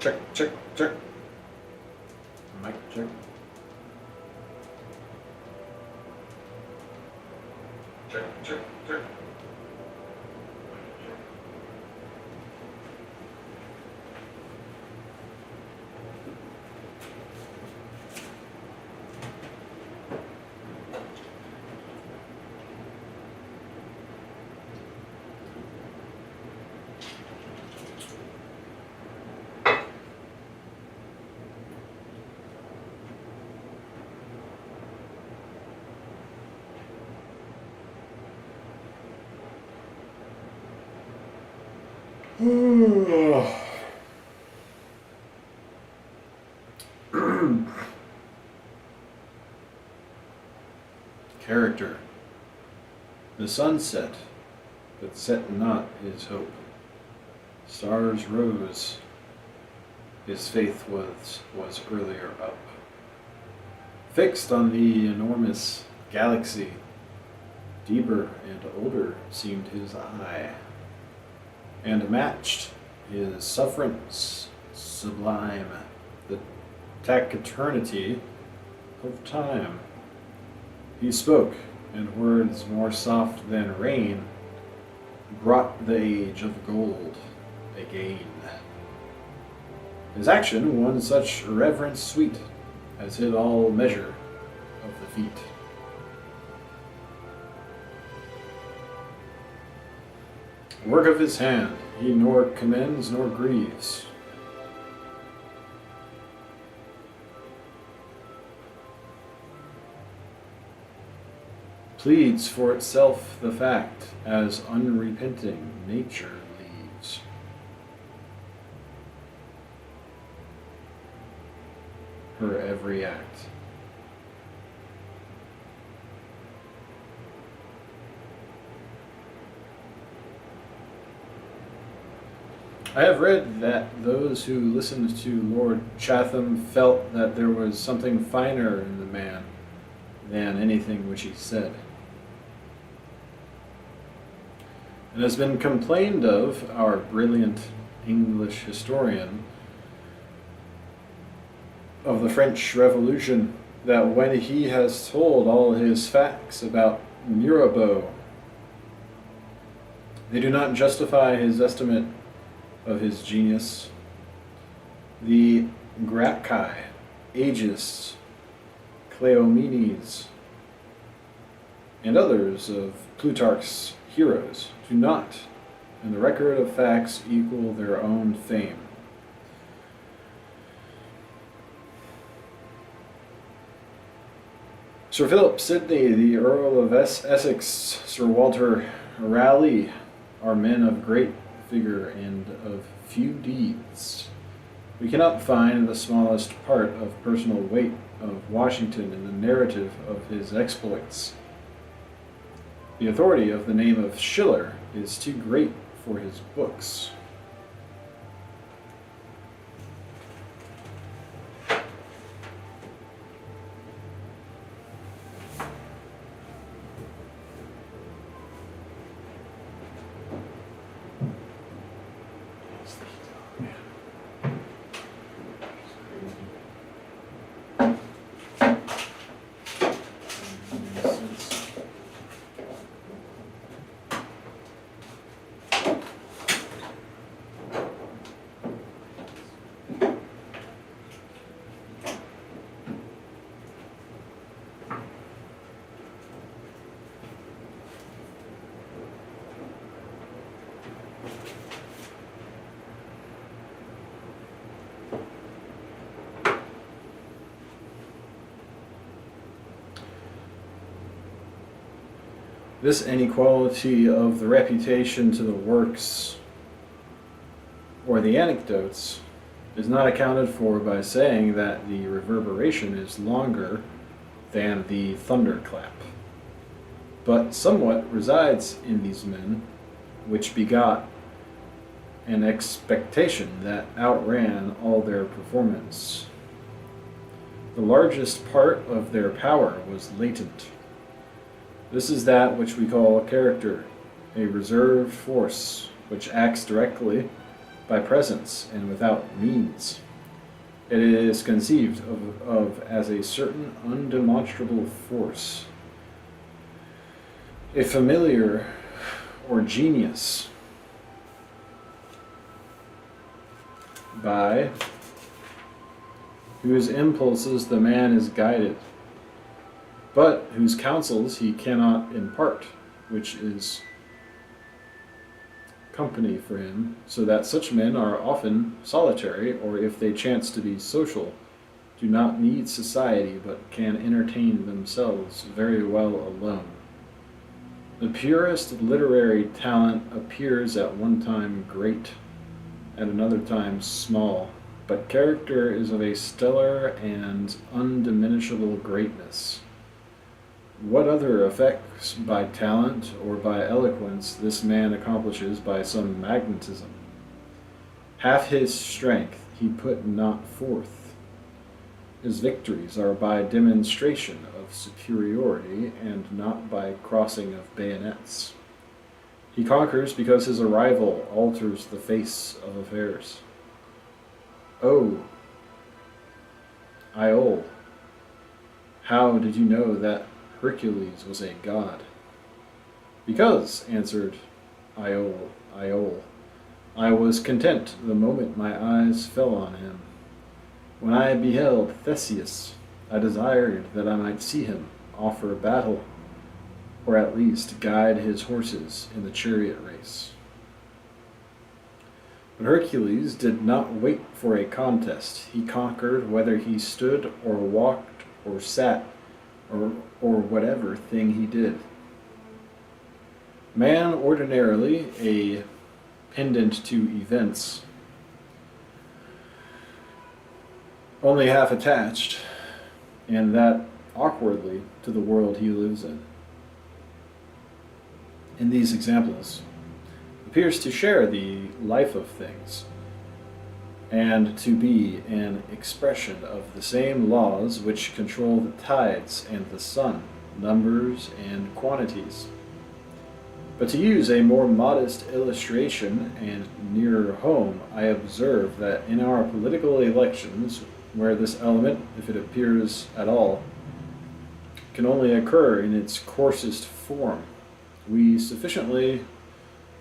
Check, check, check. Mic check. Check, check, check. Character. The sun set, but set not his hope. Stars rose, his faith was earlier up. Fixed on the enormous galaxy, deeper and older seemed his eye, and matched his sufferance sublime, the taciturnity of time. He spoke, and words more soft than rain brought the age of gold again. His action won such reverence sweet as hid all measure of the feet. Work of his hand, he nor commends nor grieves. Pleads for itself the fact, as unrepenting nature leaves. Her every act. I have read that those who listened to Lord Chatham felt that there was something finer in the man than anything which he said. It has been complained of our brilliant English historian of the French Revolution that when he has told all his facts about Mirabeau, they do not justify his estimate of his genius. The Gracchi, Agists, Cleomenes, and others of Plutarch's heroes do not, in the record of facts, equal their own fame. Sir Philip Sidney, the Earl of Essex, Sir Walter Raleigh are men of great figure and of few deeds. We cannot find the smallest part of personal weight of Washington in the narrative of his exploits. The authority of the name of Schiller is too great for his books. This inequality of the reputation to the works or the anecdotes is not accounted for by saying that the reverberation is longer than the thunderclap, but somewhat resides in these men, which begot an expectation that outran all their performance. The largest part of their power was latent. This is that which we call character, a reserved force which acts directly by presence and without means. It is conceived of as a certain undemonstrable force, a familiar or genius, by whose impulses the man is guided, but whose counsels he cannot impart, which is company for him, so that such men are often solitary, or if they chance to be social, do not need society, but can entertain themselves very well alone. The purest literary talent appears at one time great, at another time small, but character is of a stellar and undiminishable greatness. What other effects by talent or by eloquence this man accomplishes by some magnetism. Half his strength he put not forth. His victories are by demonstration of superiority, and not by crossing of bayonets. He conquers because his arrival alters the face of affairs. Oh, Iole, how did you know that Hercules was a god? Because, answered Iole, I was content the moment my eyes fell on him. When I beheld Theseus, I desired that I might see him offer battle, or at least guide his horses in the chariot race. But Hercules did not wait for a contest. He conquered whether he stood or walked or sat, or whatever thing he did. Man, ordinarily a pendant to events, only half attached, and that awkwardly, to the world he lives in these examples, appears to share the life of things, and to be an expression of the same laws which control the tides and the sun, numbers and quantities. But to use a more modest illustration and nearer home, I observe that in our political elections, where this element, if it appears at all, can only occur in its coarsest form, we sufficiently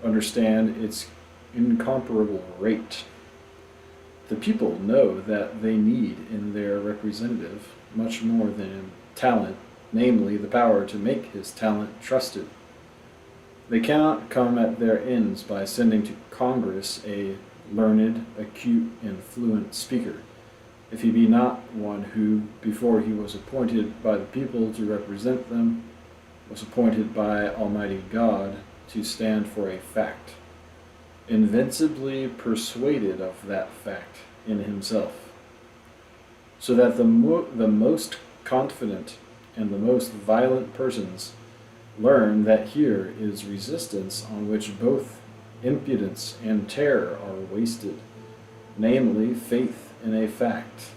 understand its incomparable rate. The people know that they need in their representative much more than talent, namely the power to make his talent trusted. They cannot come at their ends by sending to Congress a learned, acute, and fluent speaker, if he be not one who, before he was appointed by the people to represent them, was appointed by Almighty God to stand for a fact, invincibly persuaded of that fact in himself, so that the most confident and the most violent persons learn that here is resistance on which both impudence and terror are wasted, namely faith in a fact.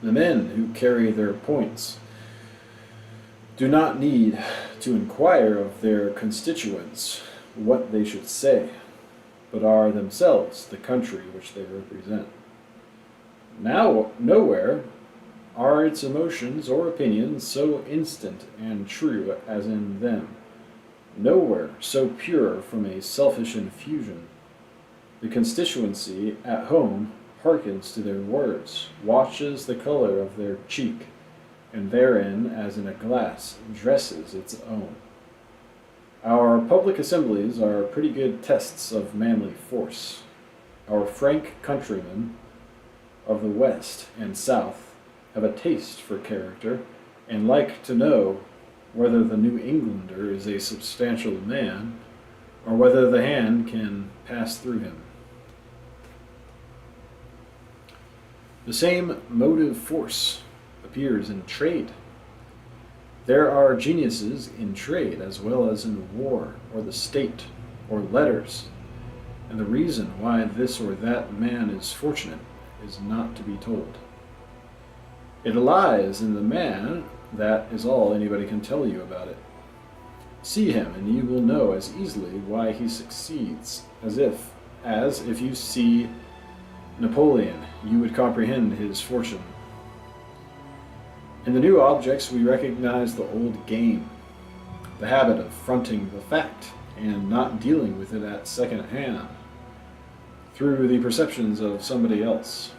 The men who carry their points do not need to inquire of their constituents what they should say, but are themselves the country which they represent. Now, nowhere are its emotions or opinions so instant and true as in them, nowhere so pure from a selfish infusion. The constituency at home hearkens to their words, watches the color of their cheek, and therein, as in a glass, dresses its own. Our public assemblies are pretty good tests of manly force. Our frank countrymen of the West and South have a taste for character, and like to know whether the New Englander is a substantial man, or whether the hand can pass through him. The same motive force appears in trade. There are geniuses in trade as well as in war, or the state, or letters, and the reason why this or that man is fortunate is not to be told. It lies in the man, that is all anybody can tell you about it. See him, and you will know as easily why he succeeds, as if you see Napoleon, you would comprehend his fortune. In the new objects, we recognize the old game, the habit of fronting the fact and not dealing with it at second hand, through the perceptions of somebody else.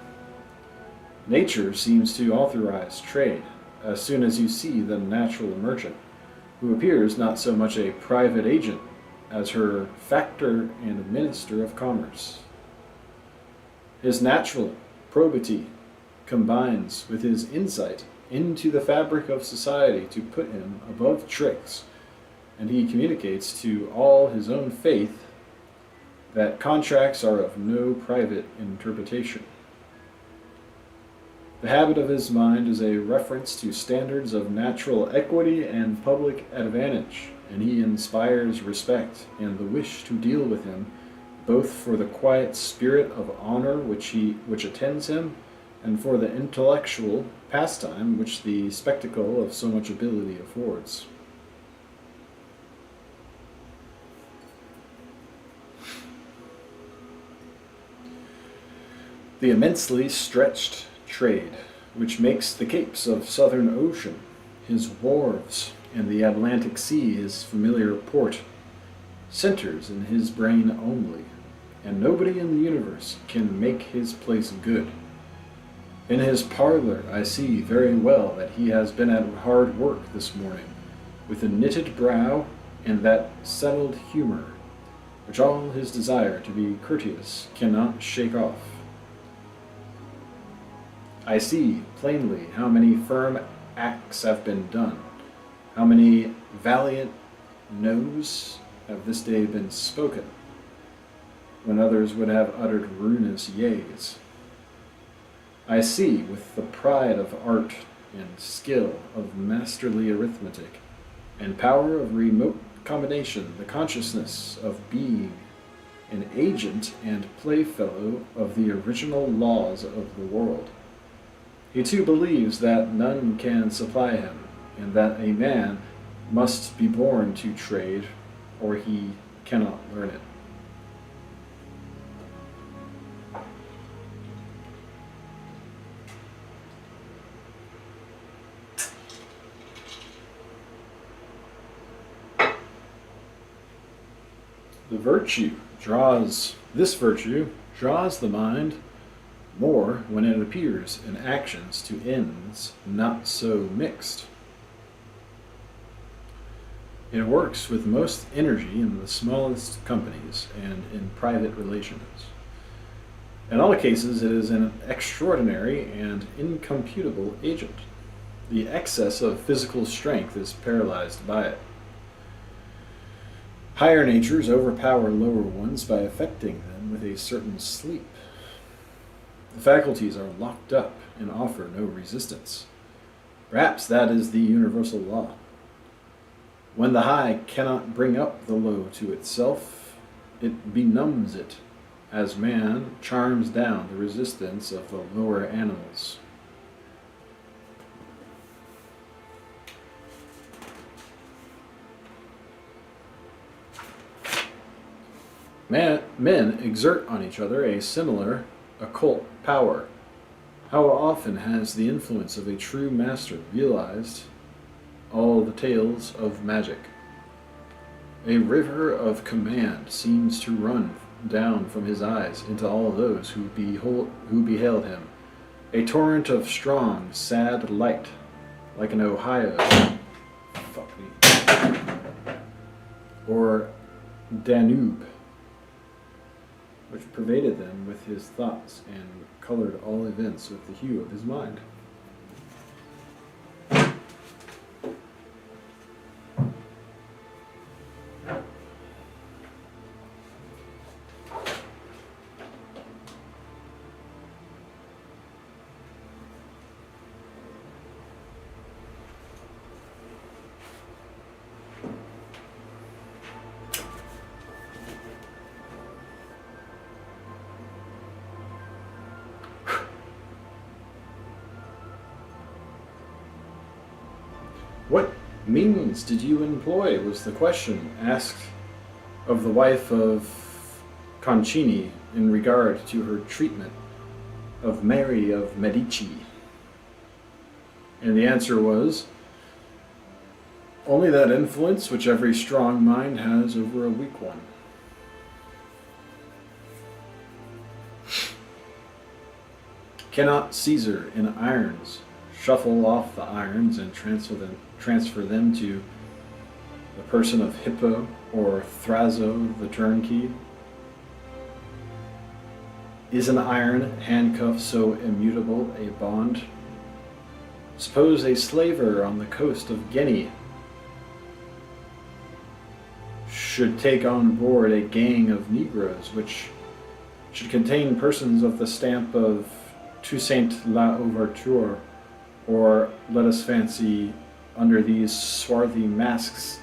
Nature seems to authorize trade as soon as you see the natural merchant, who appears not so much a private agent as her factor and minister of commerce. His natural probity combines with his insight into the fabric of society to put him above tricks, and he communicates to all his own faith that contracts are of no private interpretation. The habit of his mind is a reference to standards of natural equity and public advantage, and he inspires respect and the wish to deal with him, both for the quiet spirit of honor which attends him, and for the intellectual pastime which the spectacle of so much ability affords. The immensely stretched trade, which makes the capes of Southern Ocean his wharves and the Atlantic Sea his familiar port, centers in his brain only, and nobody in the universe can make his place good. In his parlor I see very well that he has been at hard work this morning, with a knitted brow and that settled humor, which all his desire to be courteous cannot shake off. I see plainly how many firm acts have been done, how many valiant noes have this day been spoken, when others would have uttered ruinous yeas. I see, with the pride of art and skill of masterly arithmetic, and power of remote combination, the consciousness of being an agent and playfellow of the original laws of the world. He too believes that none can supply him, and that a man must be born to trade, or he cannot learn it. This virtue draws the mind more when it appears in actions to ends not so mixed. It works with most energy in the smallest companies and in private relations. In all cases, it is an extraordinary and incomputable agent. The excess of physical strength is paralyzed by it. Higher natures overpower lower ones by affecting them with a certain sleep. The faculties are locked up and offer no resistance. Perhaps that is the universal law. When the high cannot bring up the low to itself, it benumbs it, as man charms down the resistance of the lower animals. Men exert on each other a similar occult power. How often has the influence of a true master realized all the tales of magic? A river of command seems to run down from his eyes into all those who beheld him, a torrent of strong, sad light, like an Ohio, or Danube, which pervaded them with his thoughts and colored all events with the hue of his mind. What means did you employ, was the question asked of the wife of Concini in regard to her treatment of Mary of Medici. And the answer was, only that influence which every strong mind has over a weak one. Cannot Caesar in irons shuffle off the irons and transfer them to the person of Hippo or Thraso the turnkey? Is an iron handcuff so immutable a bond? Suppose a slaver on the coast of Guinea should take on board a gang of Negroes which should contain persons of the stamp of Toussaint L'Ouverture, or let us fancy under these swarthy masks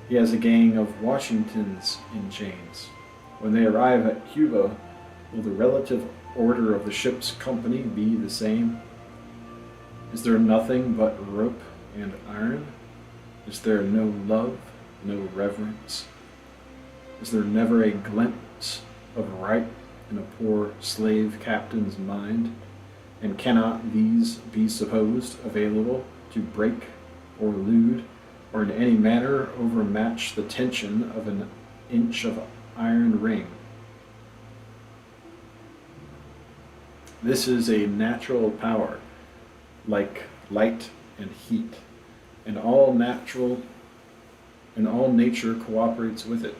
he has a gang of Washingtons in chains. When they arrive at Cuba, will the relative order of the ship's company be the same? Is there nothing but rope and iron? Is there no love, no reverence? Is there never a glimpse of right in a poor slave captain's mind? And cannot these be supposed available to break or lewd, or in any manner overmatch the tension of an inch of iron ring? This is a natural power, like light and heat, and all nature cooperates with it.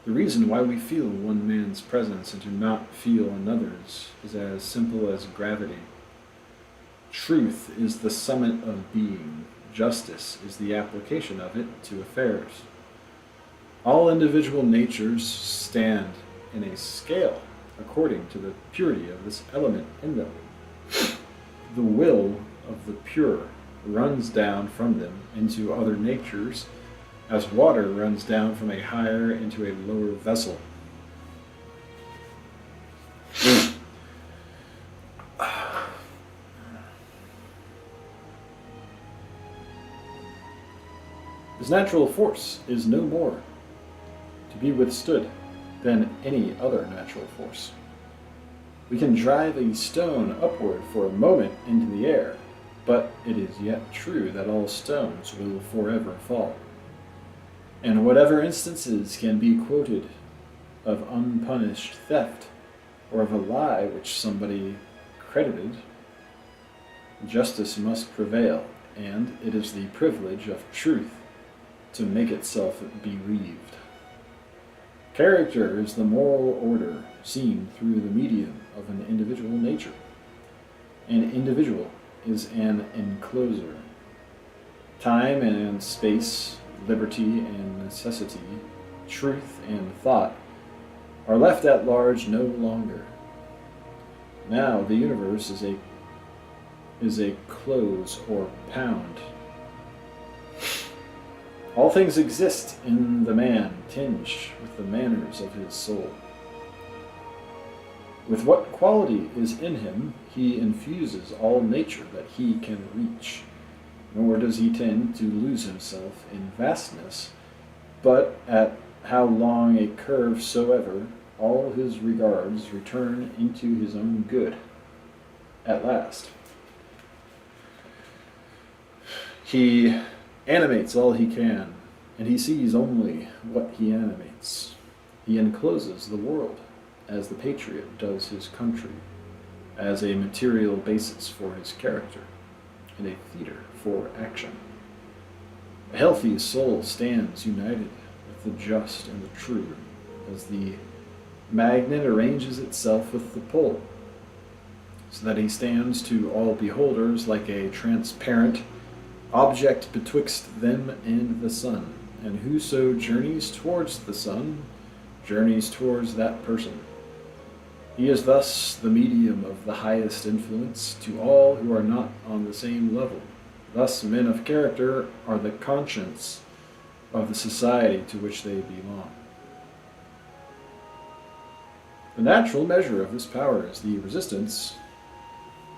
The reason why we feel one man's presence and do not feel another's is as simple as gravity. Truth is the summit of being. Justice is the application of it to affairs. All individual natures stand in a scale according to the purity of this element in them. The will of the pure runs down from them into other natures, as water runs down from a higher into a lower vessel. This natural force is no more to be withstood than any other natural force. We can drive a stone upward for a moment into the air, but it is yet true that all stones will forever fall. And whatever instances can be quoted of unpunished theft, or of a lie which somebody credited, justice must prevail, and it is the privilege of truth to make itself bereaved. Character is the moral order seen through the medium of an individual nature. An individual is an encloser. Time and space, liberty and necessity, truth and thought are left at large no longer. Now the universe is a close or pound. All things exist in the man, tinged with the manners of his soul. With what quality is in him, he infuses all nature that he can reach, nor does he tend to lose himself in vastness, but at how long a curve soever, all his regards return into his own good. At last, he animates all he can, and he sees only what he animates. He encloses the world, as the patriot does his country, as a material basis for his character, and a theater for action. A healthy soul stands united with the just and the true, as the magnet arranges itself with the pole, so that he stands to all beholders like a transparent object betwixt them and the sun, and whoso journeys towards the sun journeys towards that person. He is thus the medium of the highest influence to all who are not on the same level. Thus men of character are the conscience of the society to which they belong. The natural measure of this power is the resistance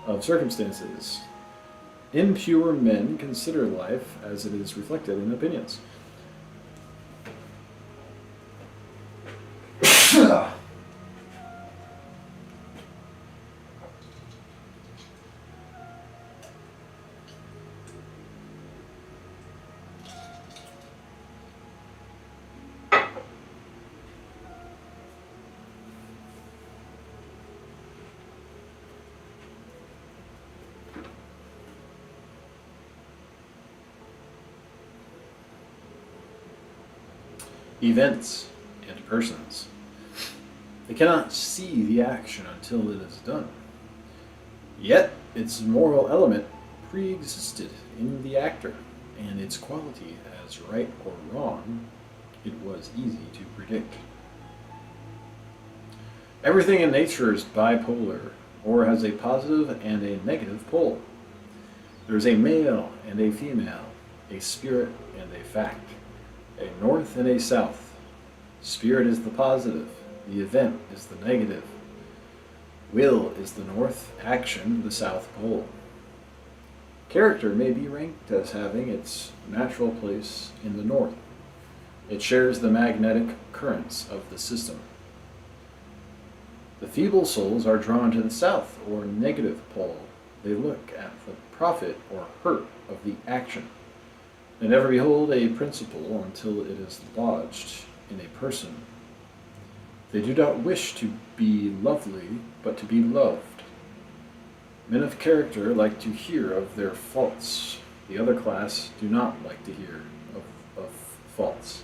of circumstances. Impure men consider life as it is reflected in opinions. Events and persons. They cannot see the action until it is done. Yet its moral element pre-existed in the actor, and its quality as right or wrong it was easy to predict. Everything in nature is bipolar, or has a positive and a negative pole. There is a male and a female, a spirit and a fact, a north and a south. Spirit is the positive, the event is the negative. Will is the north, action the south pole. Character may be ranked as having its natural place in the north. It shares the magnetic currents of the system. The feeble souls are drawn to the south or negative pole. They look at the profit or hurt of the action. They never behold a principle until it is lodged in a person. They do not wish to be lovely, but to be loved. Men of character like to hear of their faults. The other class do not like to hear of faults.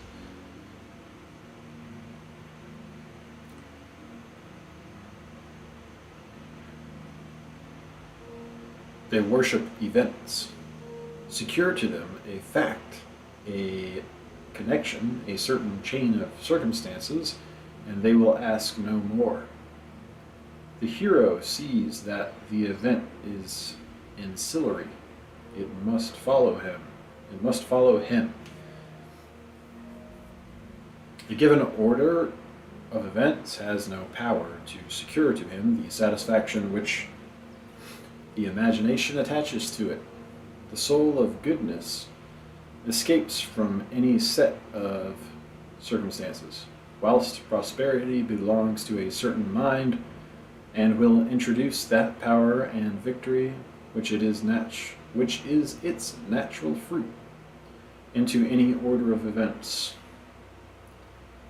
They worship events. Secure to them a fact, a connection, a certain chain of circumstances, and they will ask no more. The hero sees that the event is ancillary. It must follow him. It must follow him. The given order of events has no power to secure to him the satisfaction which the imagination attaches to it. The soul of goodness escapes from any set of circumstances, whilst prosperity belongs to a certain mind and will introduce that power and victory which is its natural fruit into any order of events.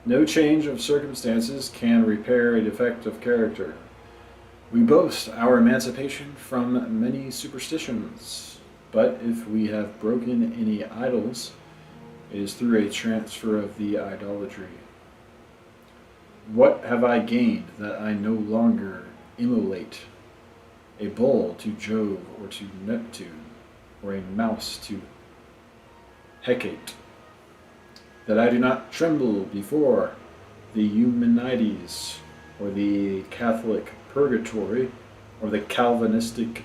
No change of circumstances can repair a defect of character. We boast our emancipation from many superstitions, but if we have broken any idols, it is through a transfer of the idolatry. What have I gained that I no longer immolate a bull to Jove or to Neptune, or a mouse to Hecate? That I do not tremble before the Eumenides, or the Catholic purgatory, or the Calvinistic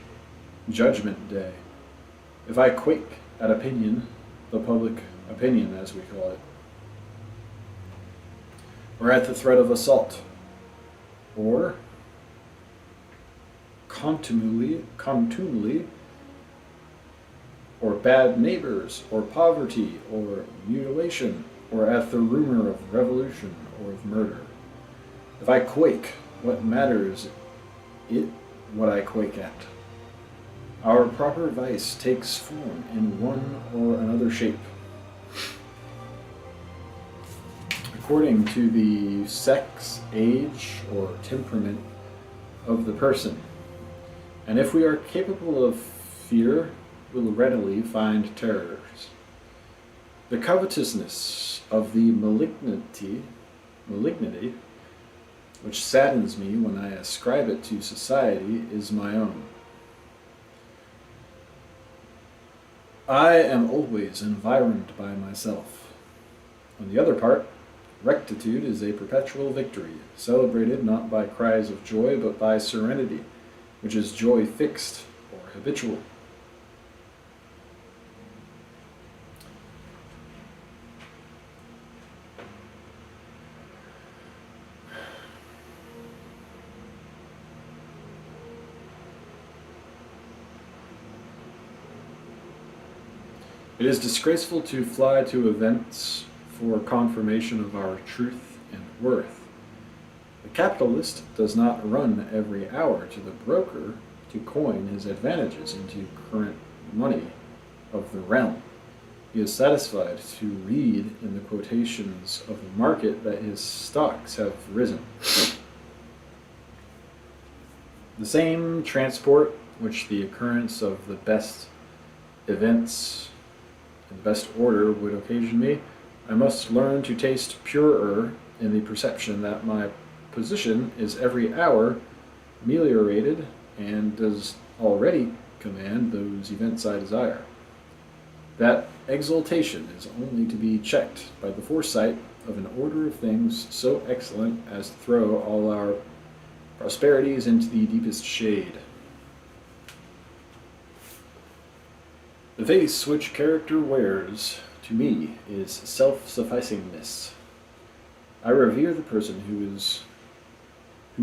judgment day. If I quake at opinion, the public opinion as we call it, or at the threat of assault, or contumely, or bad neighbors, or poverty, or mutilation, or at the rumor of revolution or of murder. If I quake, what matters it what I quake at? Our proper vice takes form in one or another shape, according to the sex, age, or temperament of the person. And if we are capable of fear, we'll readily find terrors. The covetousness of the malignity, which saddens me when I ascribe it to society, is my own. I am always environed by myself. On the other part, rectitude is a perpetual victory, celebrated not by cries of joy, but by serenity, which is joy fixed or habitual. It is disgraceful to fly to events for confirmation of our truth and worth. The capitalist does not run every hour to the broker to coin his advantages into current money of the realm. He is satisfied to read in the quotations of the market that his stocks have risen. The same transport which the occurrence of the best events in best order would occasion me, I must learn to taste purer in the perception that my position is every hour ameliorated and does already command those events I desire. That exaltation is only to be checked by the foresight of an order of things so excellent as to throw all our prosperities into the deepest shade. The face which character wears, to me, is self-sufficingness. I revere the person who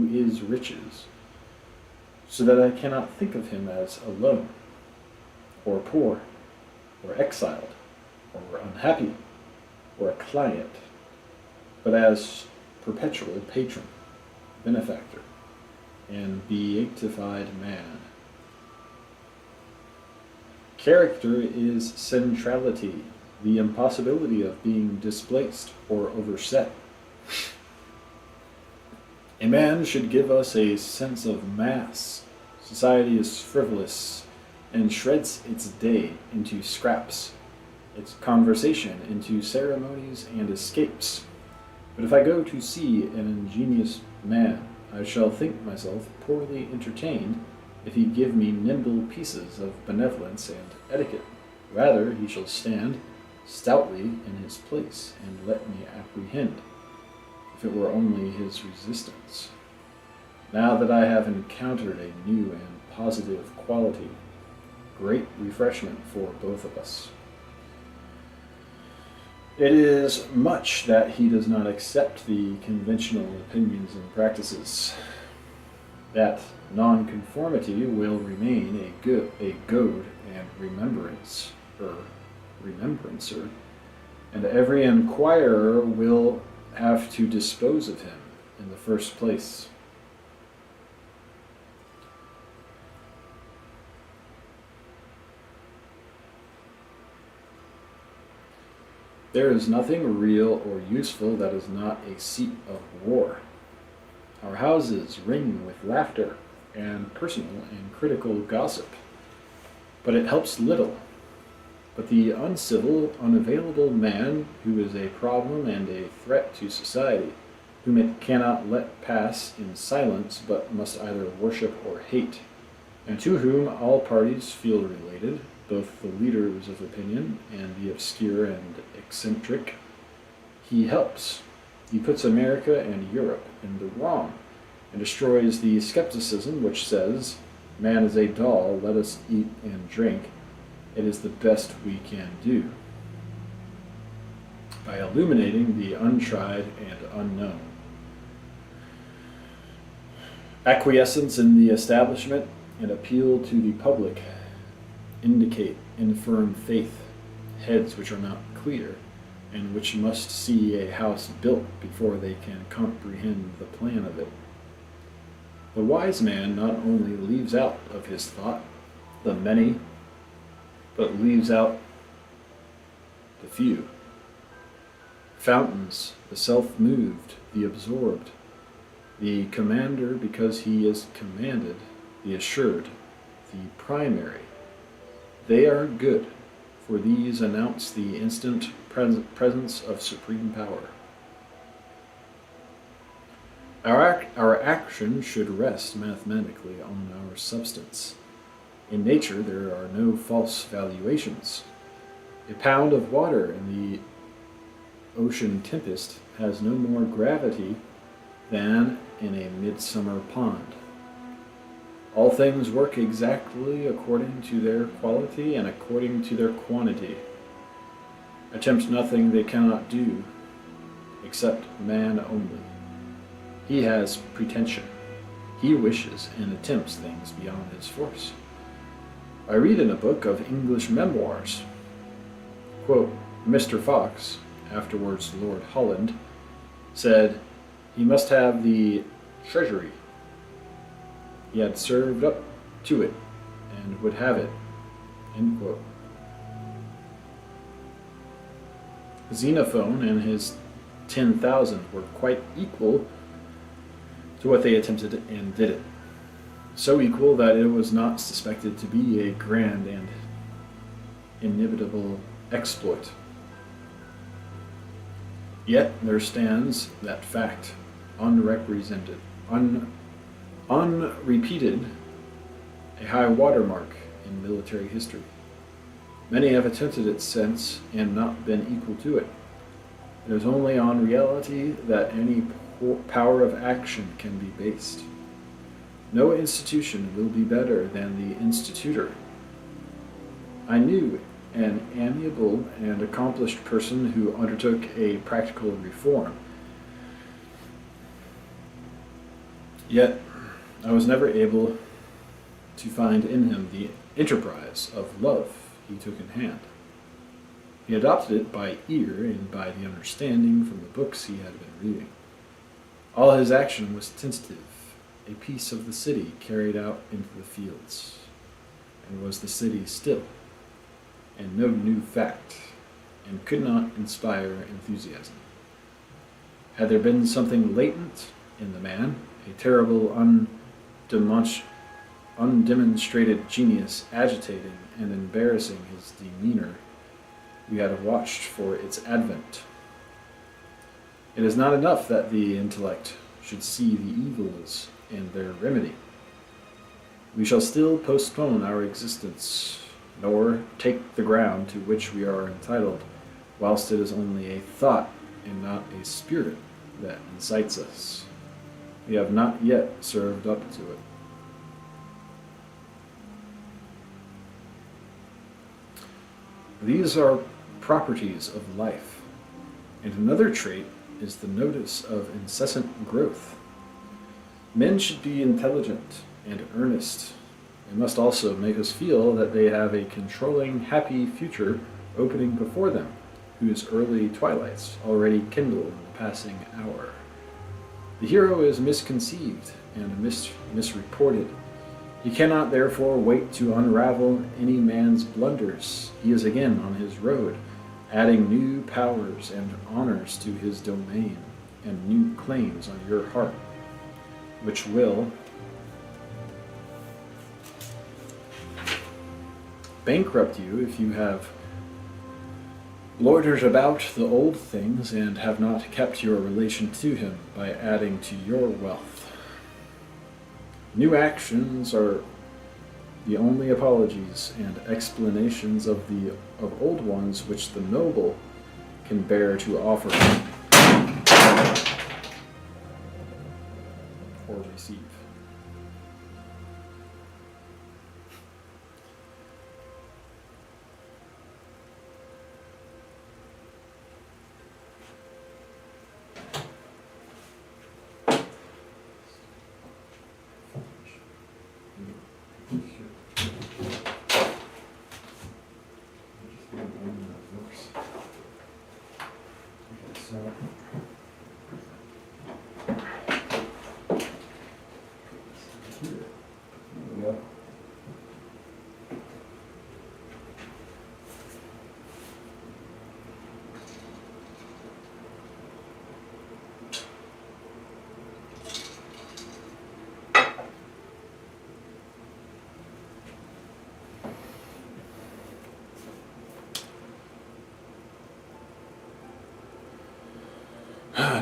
is riches, so that I cannot think of him as alone, or poor, or exiled, or unhappy, or a client, but as perpetual patron, benefactor, and beatified man. Character is centrality, the impossibility of being displaced or overset. A man should give us a sense of mass. Society is frivolous and shreds its day into scraps, its conversation into ceremonies and escapes. But if I go to see an ingenious man, I shall think myself poorly entertained if he give me nimble pieces of benevolence and etiquette. Rather, he shall stand stoutly in his place and let me apprehend, if it were only his resistance. Now that I have encountered a new and positive quality, great refreshment for both of us. It is much that he does not accept the conventional opinions and practices. That nonconformity will remain a goad and remembrancer, and every inquirer will have to dispose of him in the first place. There is nothing real or useful that is not a seat of war. Our houses ring with laughter and personal and critical gossip, but it helps little. But the uncivil, unavailable man who is a problem and a threat to society, whom it cannot let pass in silence but must either worship or hate, and to whom all parties feel related, both the leaders of opinion and the obscure and eccentric, he helps. He puts America and Europe in the wrong, and destroys the skepticism which says, man is a doll, let us eat and drink. It is the best we can do, by illuminating the untried and unknown. Acquiescence in the establishment and appeal to the public indicate infirm faith, heads which are not clear, and which must see a house built before they can comprehend the plan of it. The wise man not only leaves out of his thought the many, but leaves out the few. Fountains, the self-moved, the absorbed, the commander because he is commanded, the assured, the primary. They are good, for these announce the instant presence of supreme power. Our action should rest mathematically on our substance. In nature there are no false valuations. A pound of water in the ocean tempest has no more gravity than in a midsummer pond. All things work exactly according to their quality and according to their quantity. Attempt nothing they cannot do, except man only. He has pretension. He wishes and attempts things beyond his force. I read in a book of English memoirs Quote, Mr. Fox, afterwards Lord Holland, said he must have the treasury. He had served up to it and would have it. End quote. Xenophon and his 10,000 were quite equal to what they attempted and did it. So equal that it was not suspected to be a grand and inimitable exploit. Yet there stands that fact, unrepresented, unrepeated, a high watermark in military history. Many have attempted it since and not been equal to it. It is only on reality that any power of action can be based. No institution will be better than the institutor. I knew an amiable and accomplished person who undertook a practical reform. Yet I was never able to find in him the enterprise of love he took in hand. He adopted it by ear and by the understanding from the books he had been reading. All his action was tentative, a piece of the city carried out into the fields. And was the city still, and no new fact, and could not inspire enthusiasm. Had there been something latent in the man, a terrible undemonstrated genius agitating and embarrassing his demeanor, we had watched for its advent. It is not enough that the intellect should see the evils and their remedy. We shall still postpone our existence, nor take the ground to which we are entitled, whilst it is only a thought and not a spirit that incites us. We have not yet served up to it. These are properties of life, and another trait is the notice of incessant growth. Men should be intelligent and earnest. They must also make us feel that they have a controlling, happy future opening before them, whose early twilights already kindle in the passing hour. The hero is misconceived and misreported. He cannot therefore wait to unravel any man's blunders. He is again on his road, adding new powers and honors to his domain, and new claims on your heart, which will bankrupt you if you have loitered about the old things and have not kept your relation to him by adding to your wealth. New actions are the only apologies and explanations of old ones which the noble can bear to offer or receive.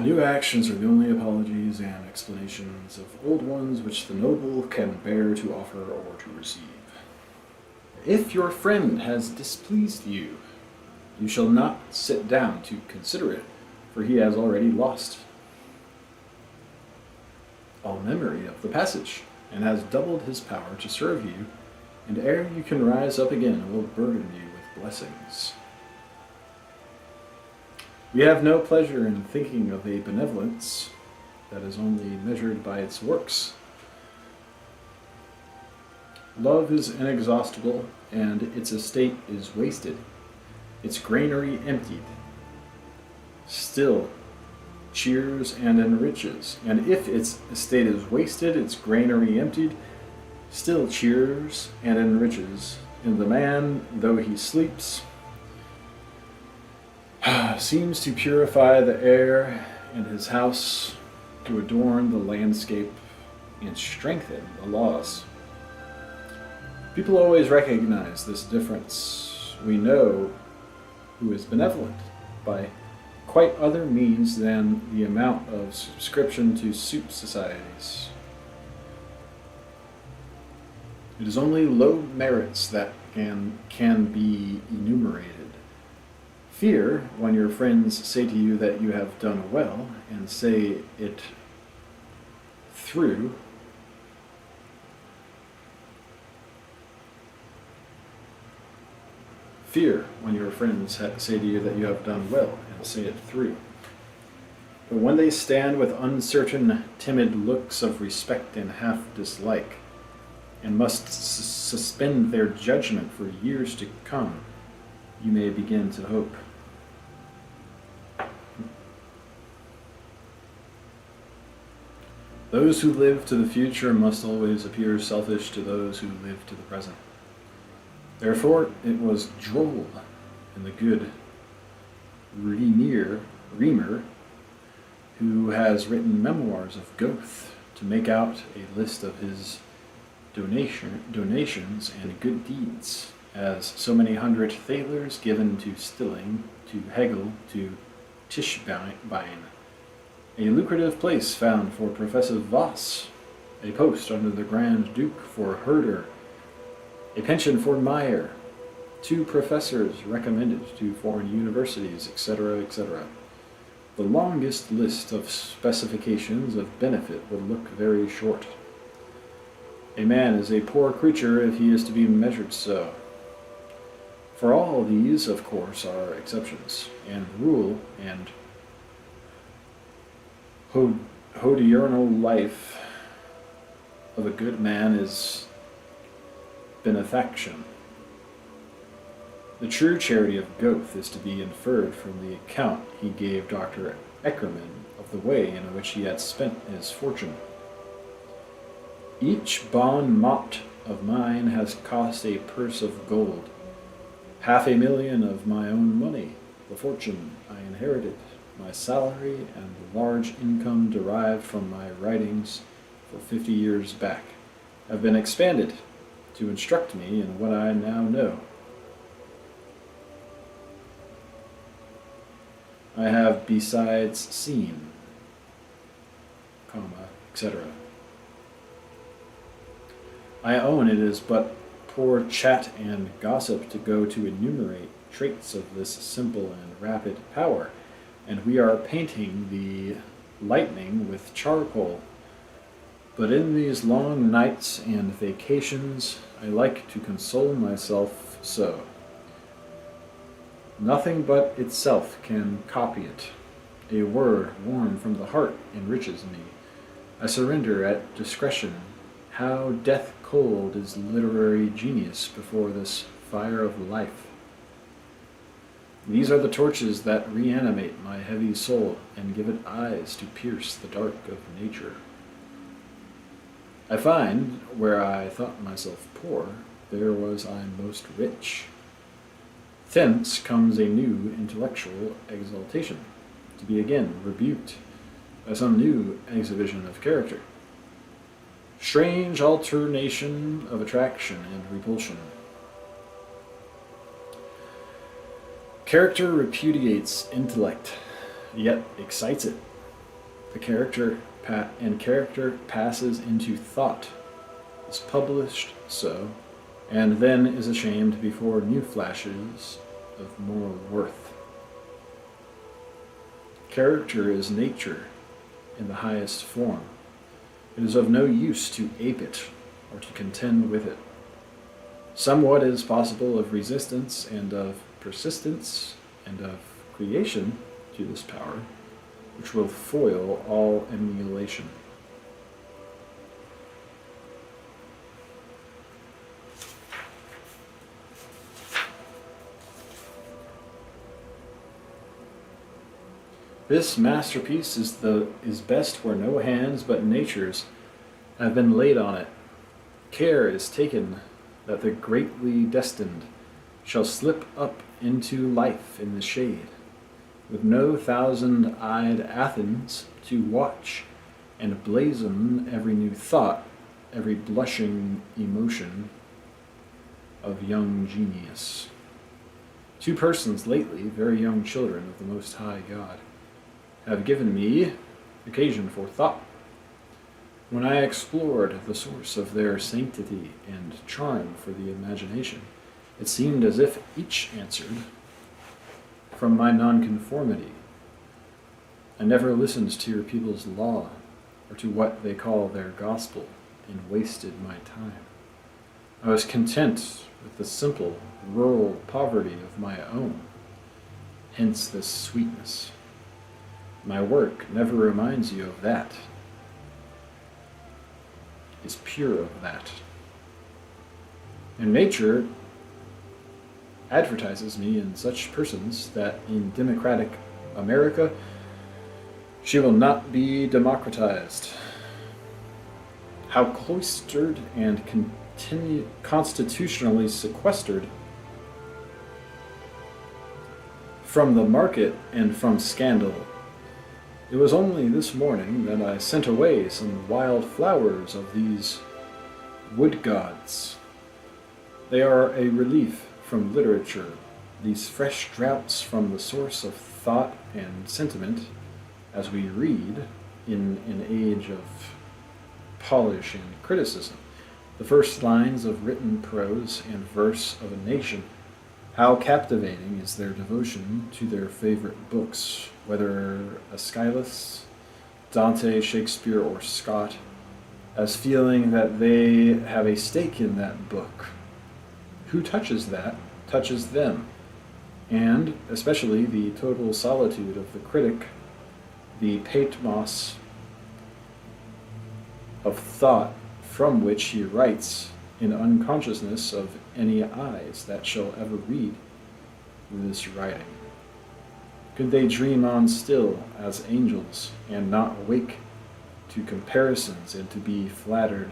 New actions are the only apologies and explanations of old ones which the noble can bear to offer or to receive. If your friend has displeased you, you shall not sit down to consider it, for he has already lost all memory of the passage, and has doubled his power to serve you, and ere you can rise up again will burden you with blessings. We have no pleasure in thinking of a benevolence that is only measured by its works. Love is inexhaustible, and its estate is wasted. its granary emptied, still cheers and enriches. And if its estate is wasted, its granary emptied, still cheers and enriches. And the man, though he sleeps, seems to purify the air, and his house to adorn the landscape and strengthen the laws. People always recognize this difference. We know who is benevolent by quite other means than the amount of subscription to soup societies. It is only low merits that can be enumerated. Fear when your friends say to you that you have done well and say it through. Fear when your friends say to you that you have done well and say it through. But when they stand with uncertain, timid looks of respect and half dislike, and must suspend their judgment for years to come, you may begin to hope. Those who live to the future must always appear selfish to those who live to the present. Therefore, it was droll in the good Reamer, who has written memoirs of Goethe, to make out a list of his donations and good deeds, as so many hundred thalers given to Stilling, to Hegel, to Tischbein, a lucrative place found for Professor Voss, a post under the Grand Duke for Herder, a pension for Meyer, 2 professors recommended to foreign universities, etc., etc. The longest list of specifications of benefit would look very short. A man is a poor creature if he is to be measured so. For all these, of course, are exceptions, and rule and hodiernal life of a good man is benefaction. The true charity of Goethe is to be inferred from the account he gave Dr. Eckermann of the way in which he had spent his fortune. Each bon mot of mine has cost a purse of gold, 500,000 of my own money, the fortune I inherited, my salary, and the large income derived from my writings for 50 years back have been expanded to instruct me in what I now know. I have besides seen, etc. I own it is but poor chat and gossip to go to enumerate traits of this simple and rapid power, and we are painting the lightning with charcoal. But in these long nights and vacations, I like to console myself so. Nothing but itself can copy it. A word warm from the heart enriches me. I surrender at discretion. How death cold is literary genius before this fire of life. These are the torches that reanimate my heavy soul and give it eyes to pierce the dark of nature. I find, where I thought myself poor, there was I most rich. Thence comes a new intellectual exaltation, to be again rebuked by some new exhibition of character. Strange alternation of attraction and repulsion. Character repudiates intellect, yet excites it. The character passes into thought, is published so, and then is ashamed before new flashes of moral worth. Character is nature in the highest form. It is of no use to ape it or to contend with it. Somewhat is possible of resistance and of persistence and of creation to this power, which will foil all emulation. This masterpiece is best where no hands but nature's have been laid on it. Care is taken that the greatly destined shall slip up into life in the shade, with no thousand-eyed Athens to watch and blazon every new thought, every blushing emotion of young genius. Two persons lately, very young children of the Most High God, have given me occasion for thought. When I explored the source of their sanctity and charm for the imagination, it seemed as if each answered from my nonconformity. I never listened to your people's law, or to what they call their gospel, and wasted my time. I was content with the simple, rural poverty of my own, hence this sweetness. My work never reminds you of that. Is pure of that. And nature advertises me in such persons that in democratic America she will not be democratized. How cloistered and constitutionally sequestered from the market and from scandal. It was only this morning that I sent away some wild flowers of these wood gods. They are a relief from literature, these fresh draughts from the source of thought and sentiment, as we read in an age of polish and criticism, the first lines of written prose and verse of a nation. How captivating is their devotion to their favorite books, whether Aeschylus, Dante, Shakespeare, or Scott, as feeling that they have a stake in that book. Who touches that, touches them, and especially the total solitude of the critic, the patmos of thought from which he writes, in unconsciousness of any eyes that shall ever read this writing. Could they dream on still as angels, and not awake to comparisons and to be flattered?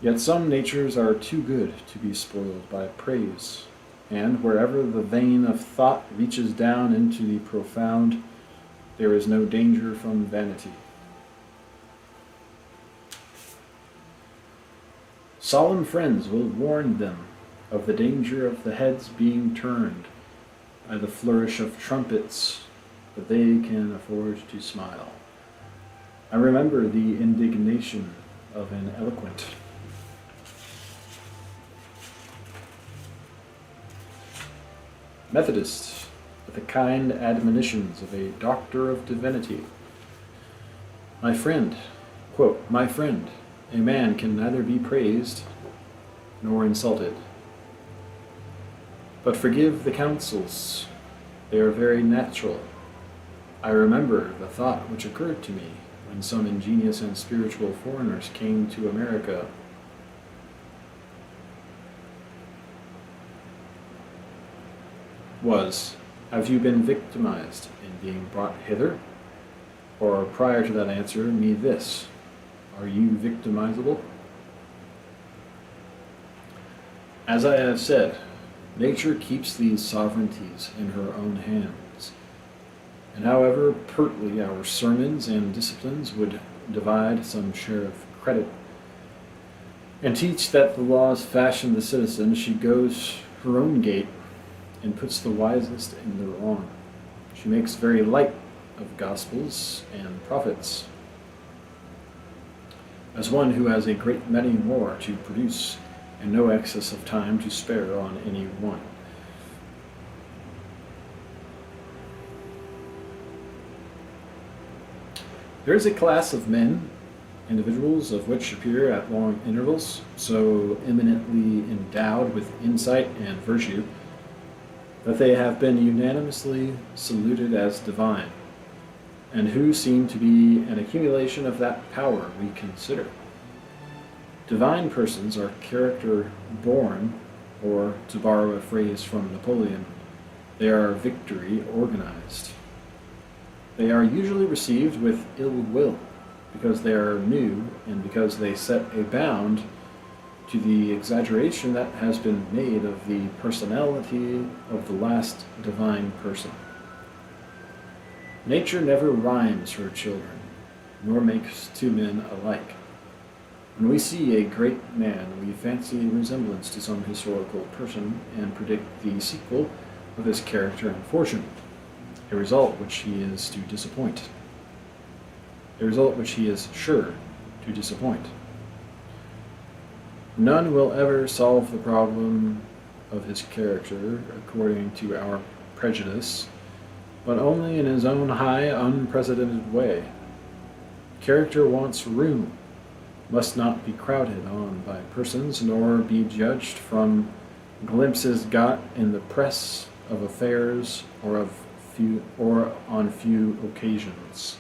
Yet some natures are too good to be spoiled by praise, and wherever the vein of thought reaches down into the profound, there is no danger from vanity. Solemn friends will warn them of the danger of the heads being turned by the flourish of trumpets, but they can afford to smile. I remember the indignation of an eloquent Methodist with the kind admonitions of a doctor of divinity. My friend, quote, my friend, a man can neither be praised nor insulted. But forgive the counsels, they are very natural. I remember the thought which occurred to me when some ingenious and spiritual foreigners came to America. Was, have you been victimized in being brought hither? Or prior to that answer, me this, are you victimizable? As I have said, nature keeps these sovereignties in her own hands. And however pertly our sermons and disciplines would divide some share of credit, and teach that the laws fashion the citizen, she goes her own gait and puts the wisest in the wrong. She makes very light of gospels and prophets, as one who has a great many more to produce, and no excess of time to spare on any one. There is a class of men, individuals of which appear at long intervals, so eminently endowed with insight and virtue, that they have been unanimously saluted as divine, and who seem to be an accumulation of that power we consider. Divine persons are character born, or, to borrow a phrase from Napoleon, they are victory organized. They are usually received with ill will, because they are new and because they set a bound to the exaggeration that has been made of the personality of the last divine person. Nature never rhymes her children, nor makes two men alike. When we see a great man, we fancy a resemblance to some historical person and predict the sequel of his character and fortune, a result which he is to disappoint, a result which he is sure to disappoint. None will ever solve the problem of his character according to our prejudice, but only in his own high, unprecedented way. Character wants room, must not be crowded on by persons, nor be judged from glimpses got in the press of affairs or on few occasions.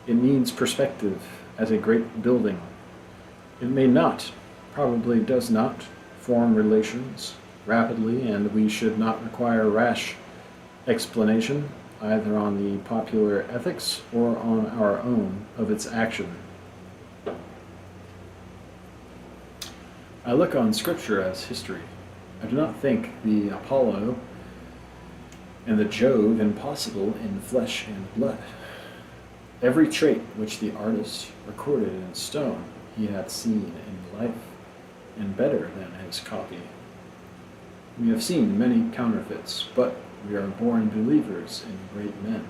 It needs perspective as a great building. It may not, probably does not, form relations rapidly, and we should not require rash explanation, either on the popular ethics or on our own, of its action. I look on Scripture as history. I do not think the Apollo and the Jove impossible in flesh and blood. Every trait which the artist recorded in stone he had seen in life, and better than his copy. We have seen many counterfeits, but we are born believers in great men.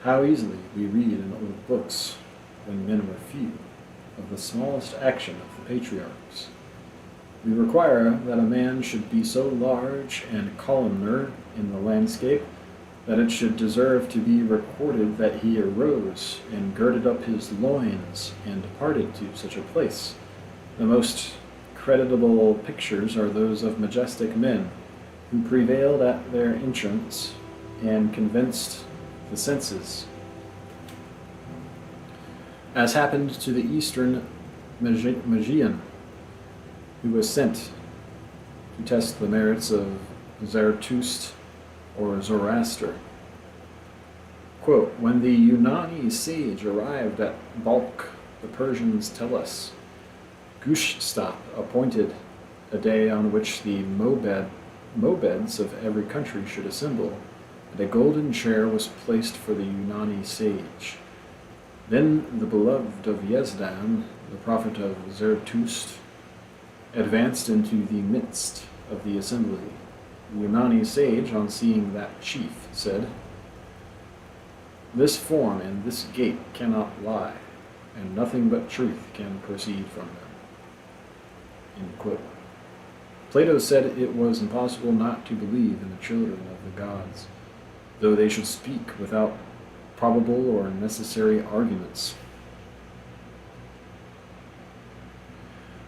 How easily we read in old books, when men were few, of the smallest action of the patriarchs. We require that a man should be so large and columnar in the landscape that it should deserve to be recorded that he arose and girded up his loins and departed to such a place. The most creditable pictures are those of majestic men who prevailed at their entrance and convinced the senses, as happened to the Eastern Magian, who was sent to test the merits of Zarathustra or Zoroaster. Quote, when the Yunani sage arrived at Balkh, the Persians tell us, Gushstap appointed a day on which the Mobeds of every country should assemble, and a golden chair was placed for the Yunani sage. Then the beloved of Yezdan, the prophet of Zarathustra, advanced into the midst of the assembly. The Yunani sage, on seeing that chief, said, this form and this gait cannot lie, and nothing but truth can proceed from them. End quote. Plato said it was impossible not to believe in the children of the gods, though they should speak without probable or necessary arguments.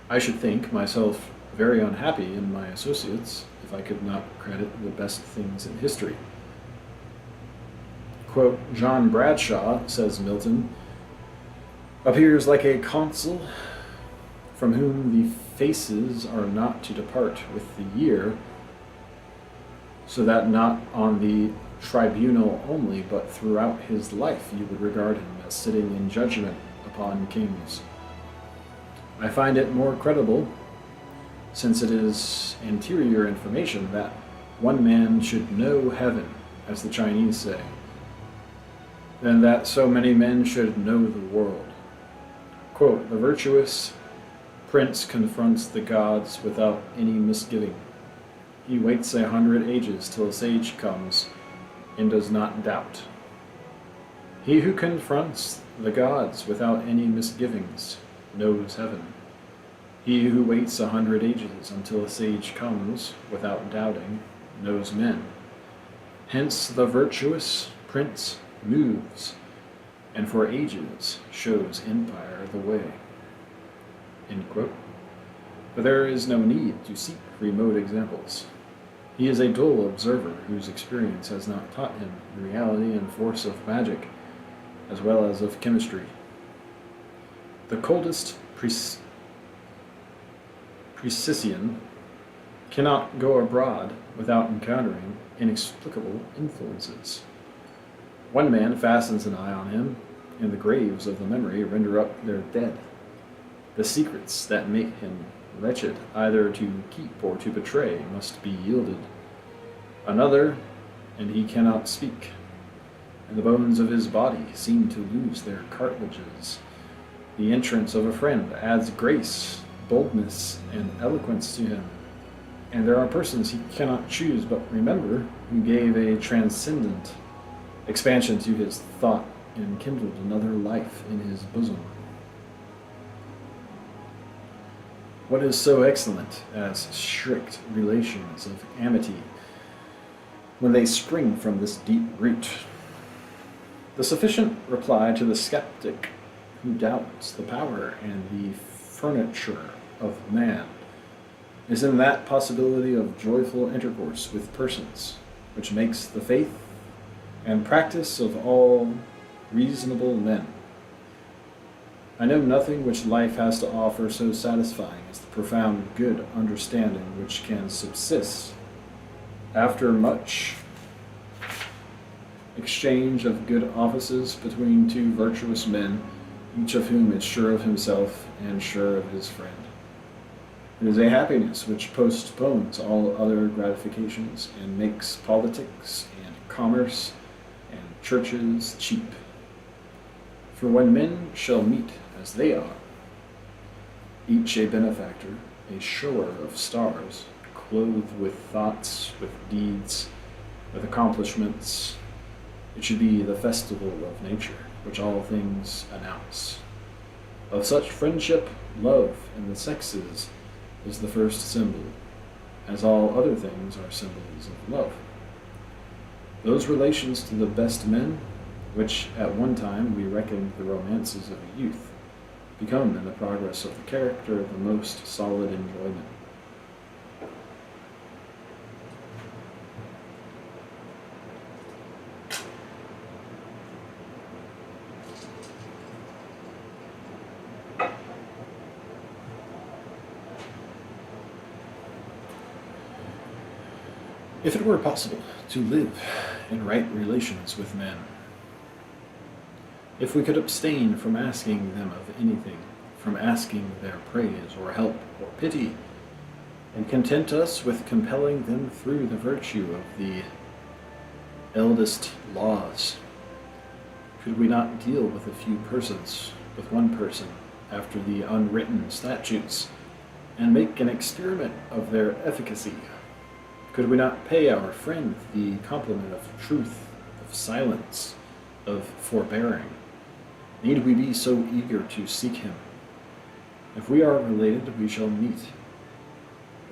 I should think myself very unhappy in my associates if I could not credit the best things in history. Quote, John Bradshaw, says Milton, appears like a consul from whom the faces are not to depart with the year, so that not on the tribunal only, but throughout his life you would regard him as sitting in judgment upon kings. I find it more credible, since it is anterior information, that one man should know heaven, as the Chinese say, than that so many men should know the world. Quote, the virtuous prince confronts the gods without any misgiving. He waits 100 ages till a sage comes and does not doubt. He who confronts the gods without any misgivings knows heaven. He who waits 100 ages until a sage comes without doubting knows men. Hence the virtuous prince moves, and for ages shows empire the way. End quote. But there is no need to seek remote examples. He is a dull observer whose experience has not taught him the reality and force of magic, as well as of chemistry. The coldest precisian cannot go abroad without encountering inexplicable influences. One man fastens an eye on him, and the graves of the memory render up their dead. The secrets that make him wretched, either to keep or to betray, must be yielded. Another, and he cannot speak, and the bones of his body seem to lose their cartilages. The entrance of a friend adds grace, boldness, and eloquence to him. And there are persons he cannot choose but remember, who gave a transcendent expansion to his thought and kindled another life in his bosom. What is so excellent as strict relations of amity when they spring from this deep root? The sufficient reply to the skeptic who doubts the power and the furniture of man is in that possibility of joyful intercourse with persons, which makes the faith and practice of all reasonable men. I know nothing which life has to offer so satisfying as the profound good understanding which can subsist after much exchange of good offices between two virtuous men, each of whom is sure of himself and sure of his friend. It is a happiness which postpones all other gratifications and makes politics and commerce and churches cheap. For when men shall meet as they are, each a benefactor, a shower of stars, clothed with thoughts, with deeds, with accomplishments, it should be the festival of nature, which all things announce. Of such friendship, love in the sexes is the first symbol, as all other things are symbols of love. Those relations to the best men, which at one time we reckoned the romances of youth, become in the progress of the character the most solid enjoyment. If it were possible to live in right relations with men, if we could abstain from asking them of anything, from asking their praise or help or pity, and content us with compelling them through the virtue of the eldest laws, could we not deal with a few persons, with one person, after the unwritten statutes, and make an experiment of their efficacy? Could we not pay our friend the compliment of truth, of silence, of forbearing? Need we be so eager to seek him? If we are related, we shall meet.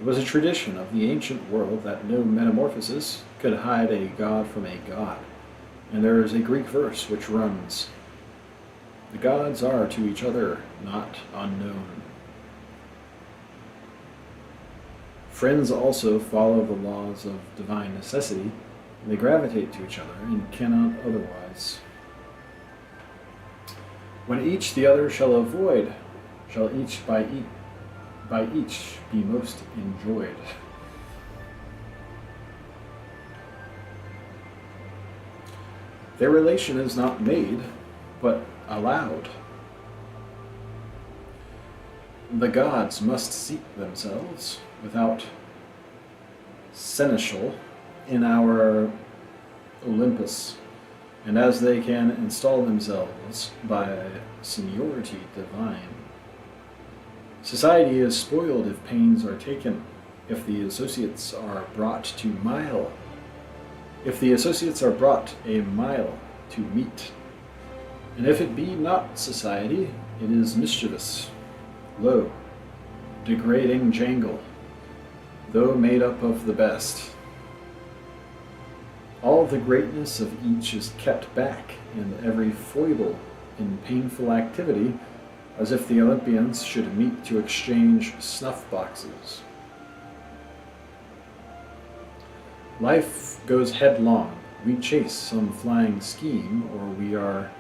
It was a tradition of the ancient world that no metamorphosis could hide a god from a god, and there is a Greek verse which runs, "The gods are to each other not unknown." Friends also follow the laws of divine necessity, and they gravitate to each other and cannot otherwise. When each the other shall avoid, shall each by each be most enjoyed. Their relation is not made, but allowed. The gods must seat themselves without seneschal in our Olympus, and as they can install themselves by seniority divine. Society is spoiled if pains are taken, if the associates are brought to mile, if the associates are brought a mile to meet. And if it be not society, it is mischievous, low, degrading jangle, though made up of the best. All the greatness of each is kept back, and every foible in painful activity, as if the Olympians should meet to exchange snuff boxes. Life goes headlong. We chase some flying scheme, or we are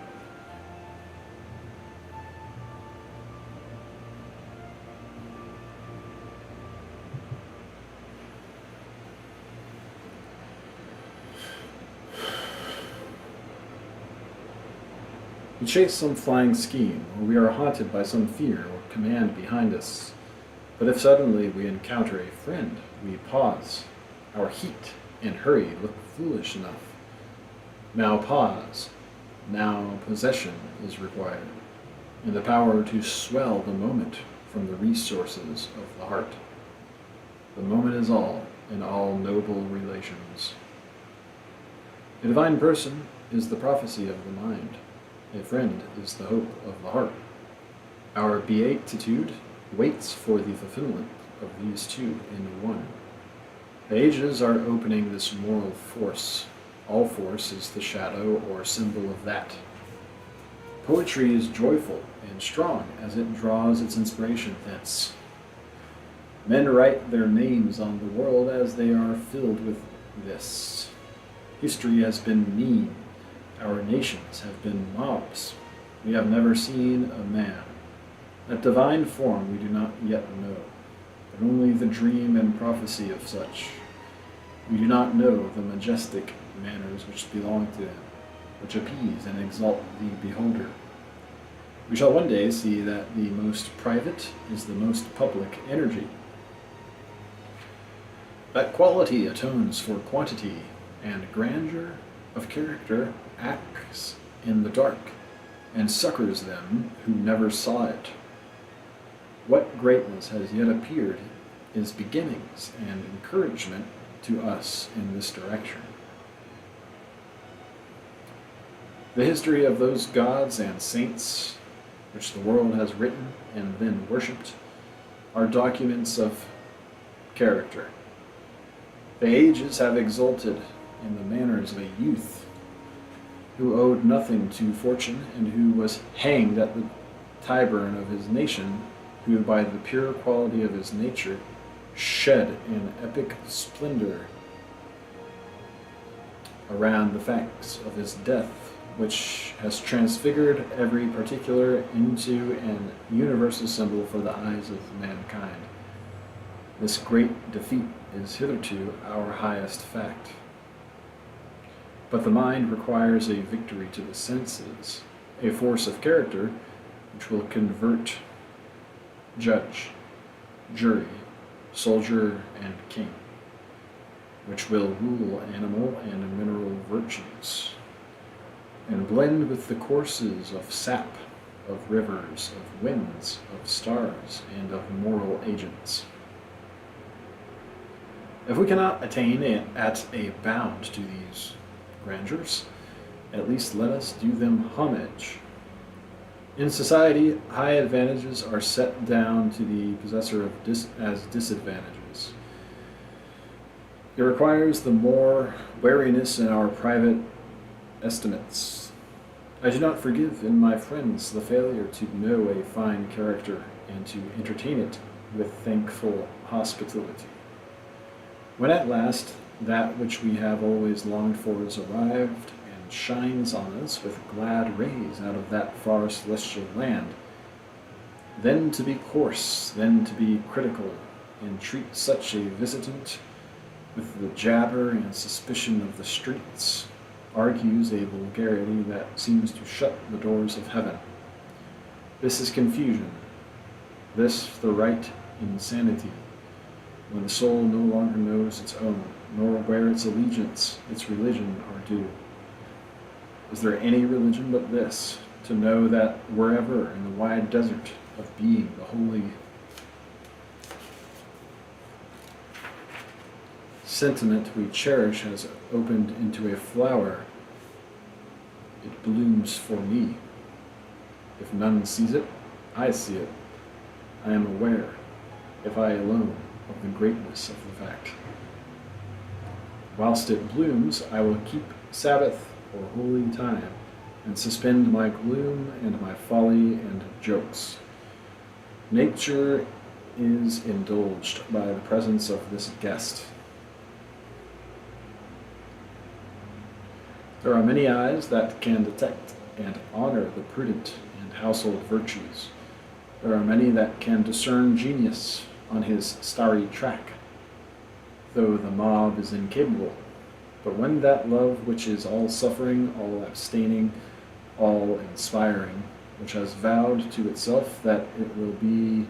We chase some flying scheme, or we are haunted by some fear or command behind us. But if suddenly we encounter a friend, we pause. Our heat and hurry look foolish enough. Now pause. Now possession is required, and the power to swell the moment from the resources of the heart. The moment is all in all noble relations. A divine person is the prophecy of the mind. A friend is the hope of the heart. Our beatitude waits for the fulfillment of these two in one. The ages are opening this moral force. All force is the shadow or symbol of that. Poetry is joyful and strong as it draws its inspiration thence. Men write their names on the world as they are filled with this. History has been mean. Our nations have been mobs. We have never seen a man. That divine form we do not yet know, but only the dream and prophecy of such. We do not know the majestic manners which belong to him, which appease and exalt the beholder. We shall one day see that the most private is the most public energy. That quality atones for quantity, and grandeur of character acts in the dark, and succors them who never saw it. What greatness has yet appeared is beginnings and encouragement to us in this direction. The history of those gods and saints which the world has written and then worshipped are documents of character. The ages have exulted in the manners of a youth who owed nothing to fortune and who was hanged at the Tyburn of his nation, who by the pure quality of his nature shed in epic splendor around the facts of his death, which has transfigured every particular into an universal symbol for the eyes of mankind. This great defeat is hitherto our highest fact. But the mind requires a victory to the senses, a force of character which will convert judge, jury, soldier, and king, which will rule animal and mineral virtues, and blend with the courses of sap, of rivers, of winds, of stars, and of moral agents. If we cannot attain at a bound to these grandeurs, at least let us do them homage. In society, high advantages are set down to the possessor as disadvantages. It requires the more wariness in our private estimates. I do not forgive in my friends the failure to know a fine character and to entertain it with thankful hospitality. When at last that which we have always longed for is arrived and shines on us with glad rays out of that far celestial land, then to be coarse, then to be critical, and treat such a visitant with the jabber and suspicion of the streets, argues a vulgarity that seems to shut the doors of heaven. This is confusion, this the right insanity, when the soul no longer knows its own, nor where its allegiance, its religion are due. Is there any religion but this, to know that wherever in the wide desert of being the holy sentiment we cherish has opened into a flower, it blooms for me. If none sees it, I see it. I am aware, if I alone, of the greatness of the fact. Whilst it blooms, I will keep Sabbath or holy time, and suspend my gloom and my folly and jokes. Nature is indulged by the presence of this guest. There are many eyes that can detect and honor the prudent and household virtues. There are many that can discern genius on his starry track, though the mob is incapable. But when that love which is all suffering, all abstaining, all-inspiring, which has vowed to itself that it will be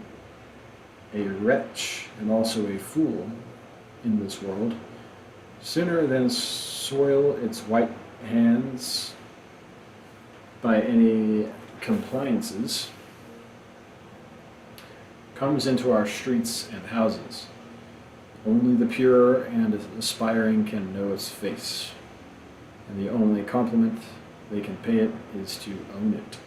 a wretch and also a fool in this world, sooner than soil its white hands by any compliances, comes into our streets and houses. Only the pure and aspiring can know its face, and the only compliment they can pay it is to own it.